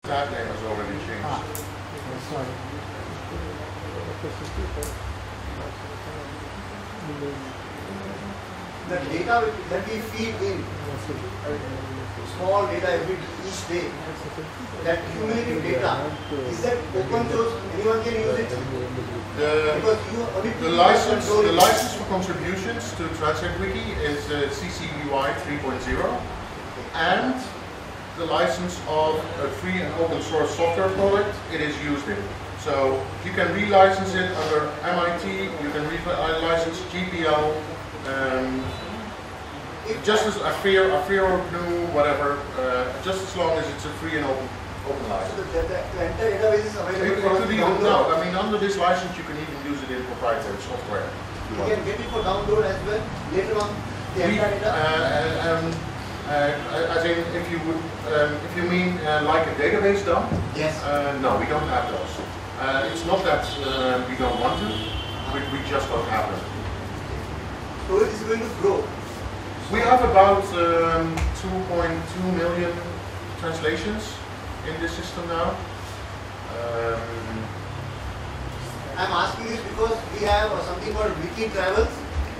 That name has already changed. Sorry. The data that we feed in, small data each day, that cumulative data, is that open source? Anyone can use it? Because you only the license for contributions to Translate Wiki is CC BY 3.0, and the license of a free and open source software product it is used in. So you can relicense it under MIT, you can relicense GPL, just as a fair or GNU, whatever, just as long as it's a free and open license. So the entire database is available. No, I mean under this license you can even use it in proprietary software. You can get it for download as well later on. The entire data. As in, if you mean like a database dump? Yes. No, we don't have those. It's not that we don't want to, we just don't have them. Storage is going to grow. We have about 2.2 million translations in this system now. I'm asking this because we have something called Wiki Travels.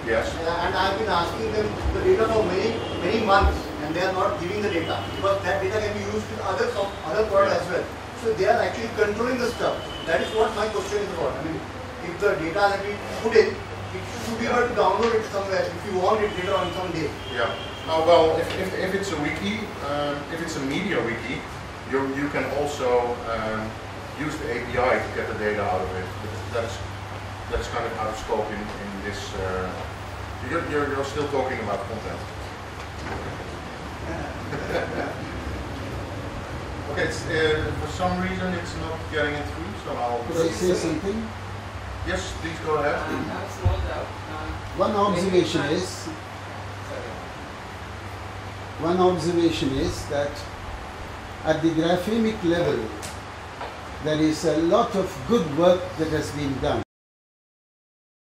Yes. And I've been asking them the data for many months, and they are not giving the data because that data can be used in other products as well. So they are actually controlling the stuff. That is what my question is about. I mean, if the data that we put in, it should be able to download it somewhere if you want it later on some day. Yeah. Well, if it's a wiki, if it's a media wiki, you can also use the API to get the data out of it. That's kind of out of scope in this. You're still talking about content. Okay, for some reason it's not getting it through, so I'll... Could I say something? Yes, please go ahead. One observation is that at the graphemic level, there is a lot of good work that has been done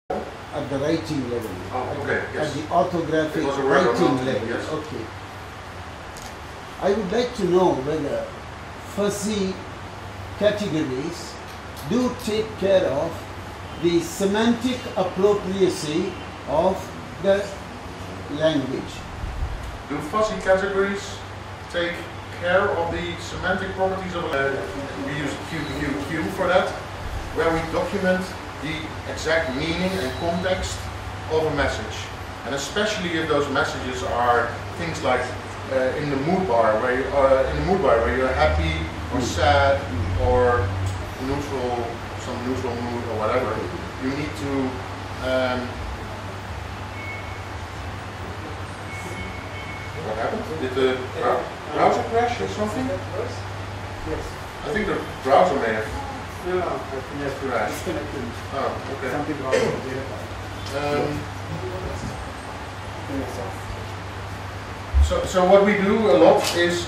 at the writing level, at the orthographic writing level. Yes. Okay. I would like to know whether fuzzy categories do take care of the semantic appropriacy of the language. Do fuzzy categories take care of the semantic properties of we use QQQ for that, where we document the exact meaning and context of a message. And especially if those messages are things like in the mood bar, where you're happy or sad or neutral, some neutral mood or whatever. You need to what happened? Did the browser crash or something? Yes. I think the browser may have crashed. Disconnected. Oh, okay. Something wrong with the data. So what we do a lot is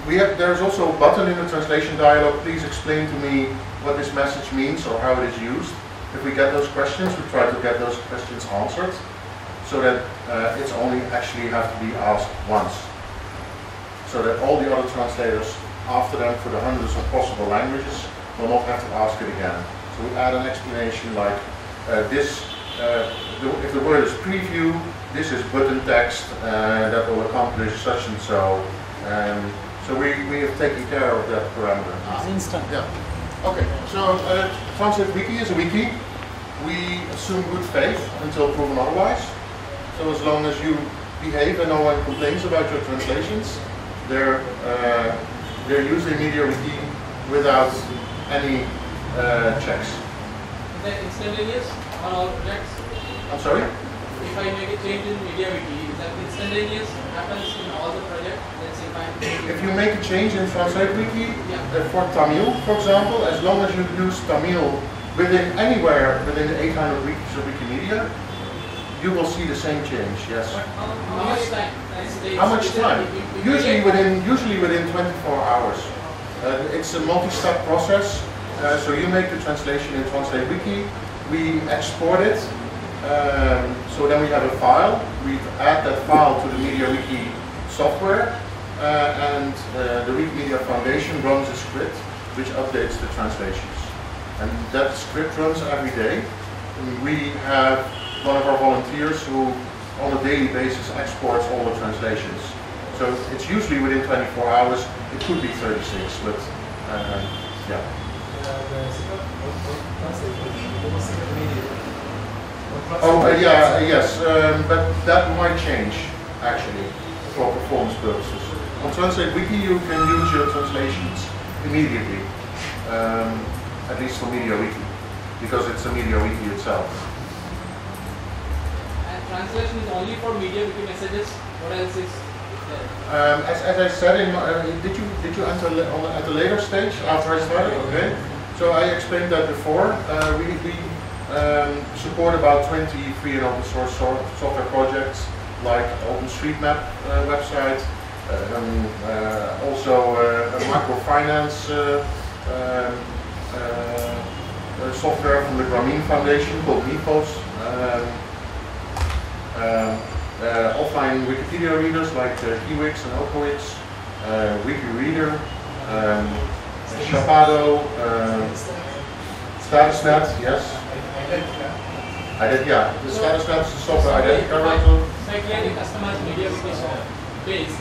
there's also a button in the translation dialog. Please explain to me what this message means or how it is used. If we get those questions, we try to get those questions answered, so that it's only actually have to be asked once, so that all the other translators after them for the hundreds of possible languages will not have to ask it again. So we add an explanation like if the word is preview, this is button text that will accomplish such and so. So we have taken care of that parameter. It's instant. Yeah. Okay. So Translate Wiki is a wiki. We assume good faith until proven otherwise. So as long as you behave and no one complains about your translations, they're using MediaWiki without any checks. Is that instantaneous on all projects? I'm sorry? If I make a change in MediaWiki, is that instantaneous? Happens in all the projects? Let's say if you make a change in Translate Wiki for Tamil, for example, as long as you use Tamil anywhere within the 800 wikis of Wikimedia, you will see the same change. Yes. How much time? How much time? Usually within 24 hours. It's a multi-step process. So you make the translation in Translate Wiki, we export it, so then we have a file, we add that file to the MediaWiki software, and the Wikimedia Foundation runs a script which updates the translations. And that script runs every day. And we have one of our volunteers who on a daily basis exports all the translations. So it's usually within 24 hours. It could be 36, but yeah. Oh yeah, yes, but that might change actually for performance purposes. On Translate Wiki you can use your translations immediately, at least for MediaWiki, because it's a MediaWiki itself. And translation is only for MediaWiki messages. What else is there? As I said, did you enter at a later stage after I started? Okay. So I explained that before. We support about 20 free and open source software projects like OpenStreetMap website, also a microfinance software from the Grameen Foundation called MiPos. Offline Wikipedia readers like Kiwix and Okowix, WikiReader, Shapado, StatusNet, yes. Yeah, the StatusNet is the software identifier. So I clearly customized MediaWiki base.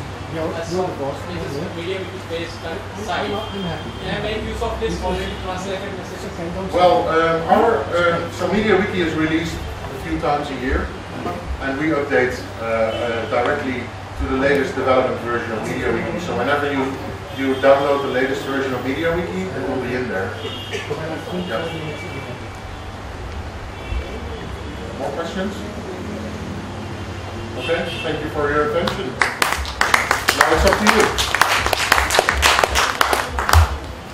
MediaWiki based site. Can I make use of this already translated messages? Well, so MediaWiki is released a few times a year, and we update directly to the latest development version of MediaWiki. So whenever you download the latest version of MediaWiki, it will be in there. Yeah. More questions? Okay, thank you for your attention. Now it's up to you.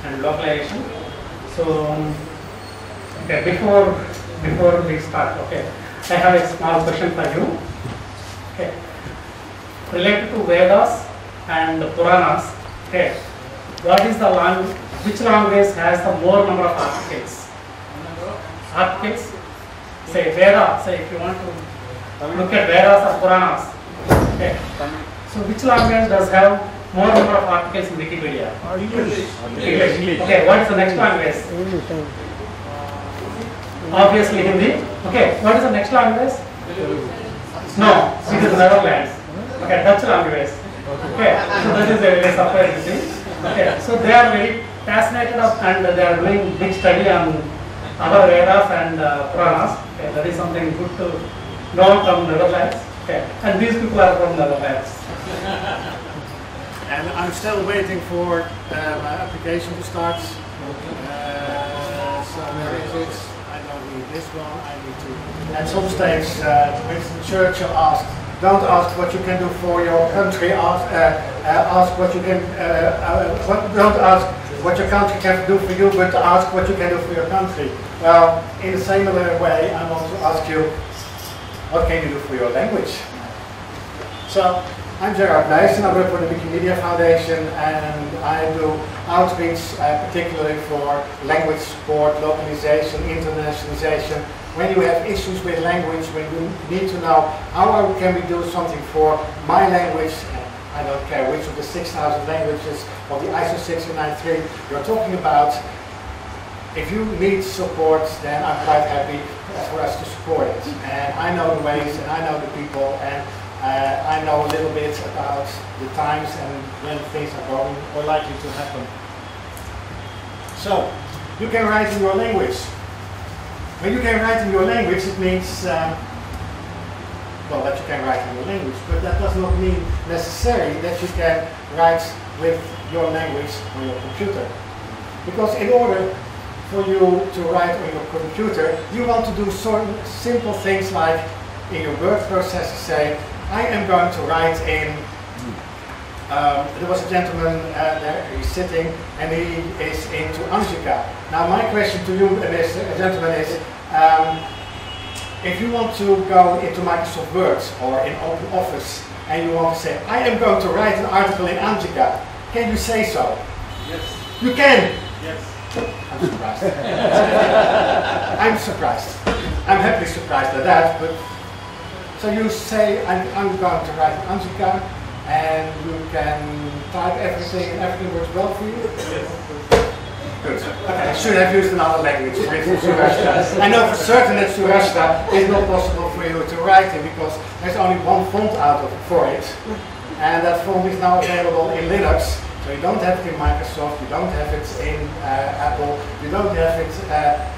And localization. So, okay, before we start, okay, I have a small question for you. Okay, related to Vedas and Puranas. Okay, what is the language? Which language has the more number of articles? Articles. Say Veda. Say if you want to look at Vedas or Puranas. Okay. So which language does have more number of articles in Wikipedia? English. Okay. What is the next language? Obviously Hindi. Okay. What is the next language? No. It is Netherlands. Okay. Dutch language. Okay. So that is a very surprising thing. Okay. So they are very fascinated and they are doing big study on other Vedas and Puranas. Okay, that is something good to know from Netherlands. Okay, and these people are from Netherlands. And I'm still waiting for my application to start. So where is it? I don't need this one. I need to. At some stage, Winston Churchill asked, "Don't ask what you can do for your country. Ask what you can. Don't ask what your country can do for you, but ask what you can do for your country." Well, in a similar way, I want to ask you, what can you do for your language? So, I'm Gerard Nijs and I work for the Wikimedia Foundation, and I do outreach particularly for language support, localization, internationalization. When you have issues with language, when you need to know how can we do something for my language, I don't care which of the 6,000 languages or the ISO 693 you're talking about. If you need support, then I'm quite happy for us to support it. And I know the ways, and I know the people, and I know a little bit about the times and when things are going or likely to happen. So, you can write in your language. When you can write in your language, it means well, that you can write in your language, but that does not mean necessarily that you can write with your language on your computer. Because in order for you to write on your computer, you want to do certain simple things like in your word processor say, I am going to write in, there was a gentleman there, he's sitting and he is into Anjika. Now my question to you, Mr. Gentleman, is if you want to go into Microsoft Word or in OpenOffice and you want to say, I am going to write an article in Anjika, can you say so? Yes. You can? Yes. I'm surprised. I'm surprised. I'm happily surprised at that, but so you say, I'm going to write in Anjika, and you can type everything and everything works well for you? Good. Okay, I should have used another language, for instance, Surashta. I know for certain that Surashta is not possible for you to write in because there's only one font out for it. And that font is now available in Linux. So you don't have it in Microsoft, you don't have it in Apple, you don't have it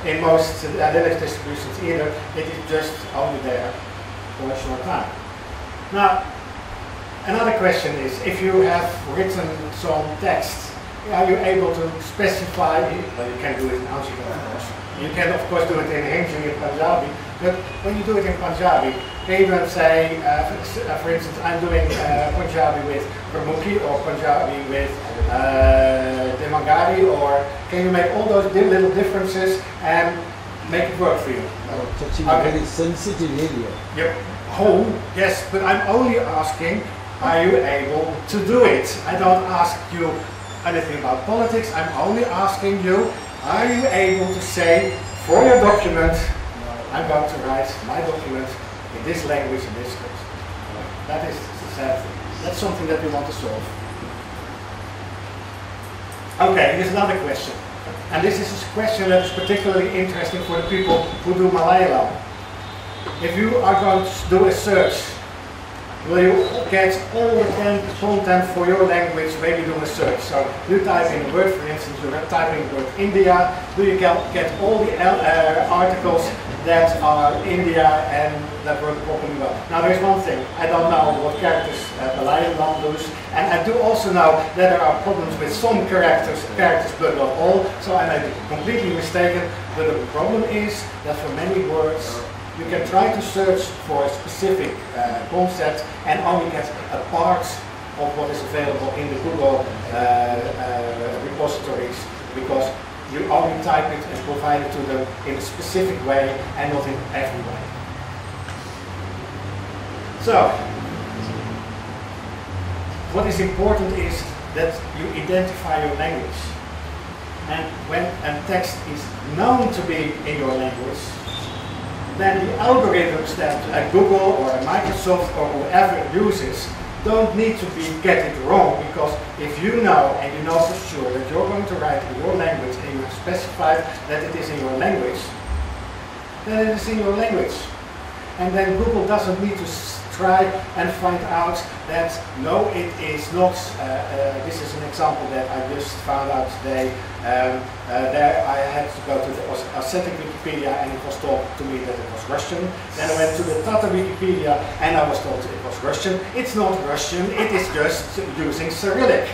in most Linux distributions either. It is just only there for a short time. Now, another question is, if you have written some text, are you able to specify, well, you can do it in Anshika, of course. You can, of course, do it in Hindi, in Punjabi, but when you do it in Punjabi, can you then say, for instance, I'm doing Punjabi with Gurmukhi or Punjabi with Demagari, or can you make all those little differences and make it work for you? Touching a very sensitive area. Yep. Oh, yes, but I'm only asking, are you able to do it? I don't ask you anything about politics, I'm only asking you, are you able to say, for your document, I'm going to write my document in this language, in this script. That is the sad thing. That's something that we want to solve. Okay, here's another question. And this is a question that is particularly interesting for the people who do Malayalam. If you are going to do a search, will you get all the content for your language when you do a search? So you type in a word, for instance, you type in the word India, do you get all the articles that are India and that work properly well? Now there's one thing, I don't know what characters Malayalam does, and I do also know that there are problems with some characters but not all, so I may be completely mistaken, but the problem is that for many words you can try to search for a specific concept and only get a part of what is available in the Google repositories, because you only type it and provide it to them in a specific way and not in every way. So, what is important is that you identify your language. And when a text is known to be in your language, then the algorithms that Google or Microsoft or whoever uses don't need to get it wrong, because if you know and you know for sure that you're going to write in your language and you have specified that it is in your language, then it is in your language. And then Google doesn't need to try and find out that no, it is not. This is an example that I just found out today. There I had to go to the Ossetic Wikipedia and it was told to me that it was Russian. Then I went to the Tatar Wikipedia and I was told it was Russian. It's not Russian, it is just using Cyrillic.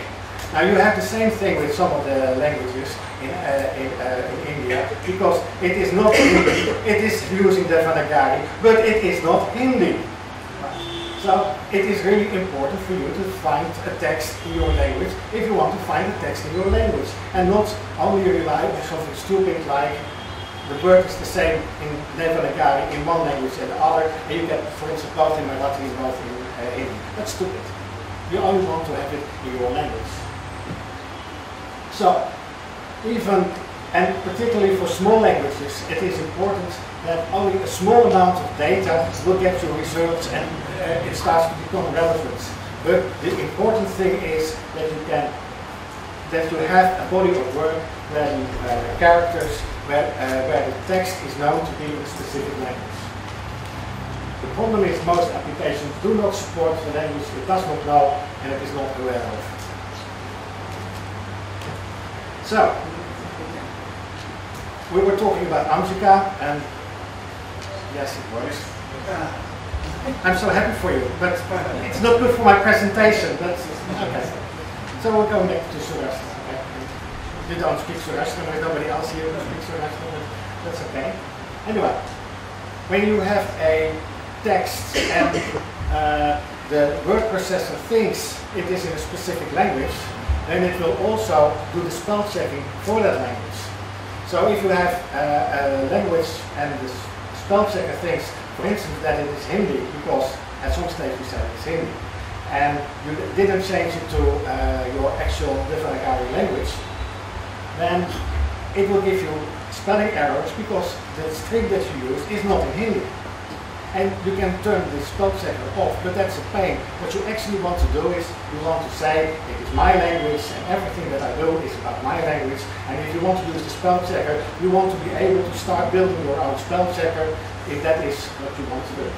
Now you have the same thing with some of the languages in India, because it is not Hindi, it is using Devanagari, but it is not Hindi. So it is really important for you to find a text in your language if you want to find a text in your language, and not only rely on something stupid like the word is the same in Devanagari in one language and the other, and you get, for instance, both in Marathi and both in Hindi. That's stupid. You only want to have it in your language. So, even, and particularly for small languages, it is important that only a small amount of data will get you results and it starts to become relevant. But the important thing is that you have a body of work where the characters, where the text is known to be in a specific language. The problem is most applications do not support the language it does not know and it is not aware of. So, we were talking about Amjika, and yes, it works. I'm so happy for you, but it's not good for my presentation. That's okay. So we're going back to Surashta. Okay. You don't speak Surashta, there's nobody else here who speaks Surashta, but that's okay. Anyway, when you have a text and the word processor thinks it is in a specific language, then it will also do the spell checking for that language. So if you have a language and the spell checker thinks, for instance, that it is Hindi, because at some stage we said it's Hindi, and you didn't change it to your actual Devanagari language, then it will give you spelling errors because the string that you use is not in Hindi. and you can turn the spell checker off, but that's a pain. What you actually want to do is, you want to say, it is my language and everything that I do is about my language, and if you want to use the spell checker, you want to be able to start building your own spell checker, if that is what you want to do.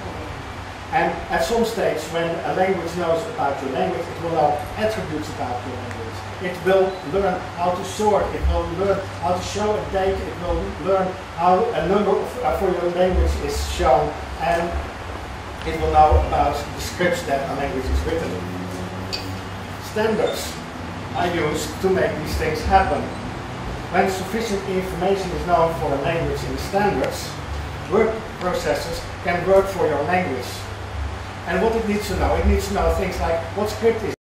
And at some stage, when a language knows about your language, it will know attributes about your language. It will learn how to sort, it will learn how to show a date, it will learn how a number for your language is shown, and it will know about the scripts that a language is written in. Standards are used to make these things happen. When sufficient information is known for a language in standards, work processes can work for your language. And what it needs to know, it needs to know things like what script is